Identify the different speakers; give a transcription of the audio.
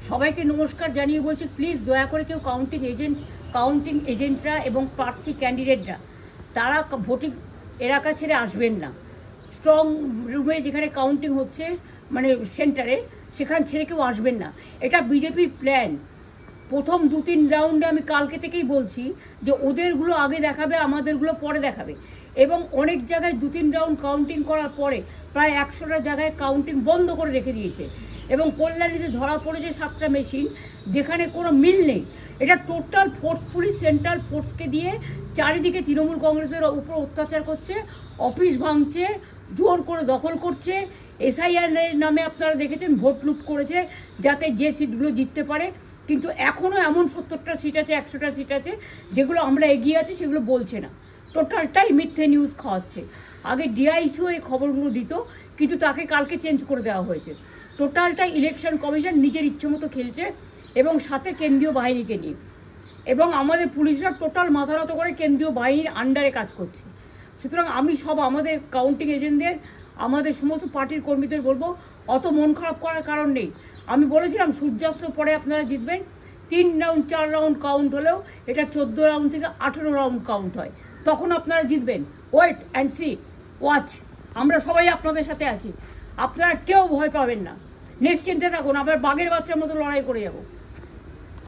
Speaker 1: সবাইকে নমস্কার জানিয়ে বলছি, প্লিজ দয়া করে কেউ কাউন্টিং এজেন্টরা এবং প্রার্থী ক্যান্ডিডেটরা তারা ভোটিং এলাকা ছেড়ে আসবেন না। স্ট্রং রুমে যেখানে কাউন্টিং হচ্ছে, মানে সেন্টারে, সেখান ছেড়ে কেউ আসবেন না। এটা বিজেপির প্ল্যান। প্রথম 2-3 রাউন্ডে আমি কালকে থেকেই বলছি যে ওদেরগুলো আগে দেখাবে, আমাদেরগুলো পরে দেখাবে। এবং অনেক জায়গায় 2-3 রাউন্ড কাউন্টিং করার পরে প্রায় 100টা জায়গায় কাউন্টিং বন্ধ করে রেখে দিয়েছে। এবং কল্যাণীতে ধরা পড়েছে 7টা মেশিন, যেখানে কোনো মিল নেই। এটা টোটাল ফোর্সফুলি সেন্ট্রাল ফোর্সকে দিয়ে চারিদিকে তৃণমূল কংগ্রেসের উপর অত্যাচার করছে, অফিস ভাঙছে, জোর করে দখল করছে। এসআইআর নামে আপনারা দেখেছেন ভোট লুট করেছে যাতে যে সিটগুলো জিততে পারে। কিন্তু এখনও এমন 70টা সিট আছে, 100টা সিট আছে যেগুলো আমরা এগিয়ে আছি, সেগুলো বলছে না। টোটালটাই মিথ্যে নিউজ খাওয়াচ্ছে। আগে ডিআইসিও এই খবরগুলো দিত, কিন্তু তাকে কালকে চেঞ্জ করে দেওয়া হয়েছে। টোটালটাই ইলেকশন কমিশন নিজের ইচ্ছে মতো খেলছে, এবং সাথে কেন্দ্রীয় বাহিনীকে নিয়ে। এবং আমাদের পুলিশরা টোটাল মাথা নত করে কেন্দ্রীয় বাহিনীর আন্ডারে কাজ করছে। সুতরাং আমি আমাদের কাউন্টিং এজেন্টদের, আমাদের সমস্ত পার্টির কর্মীদের বলবো, অত মন খারাপ করার কারণ নেই। আমি বলেছিলাম সূর্যাস্তের পরে আপনারা জিতবেন। 3 রাউন্ড 4 রাউন্ড কাউন্ট হলেও এটা 14 রাউন্ড থেকে 18 রাউন্ড কাউন্ট হয়, তখন আপনারা জিতবেন। Wait and see, watch. আমরা সবাই আপনাদের সাথে আছি, আপনারা কেউ ভয় পাবেন না, নিশ্চিন্তে থাকুন। আমরা বাঘের বাচ্চার মতো লড়াই করে যাবো।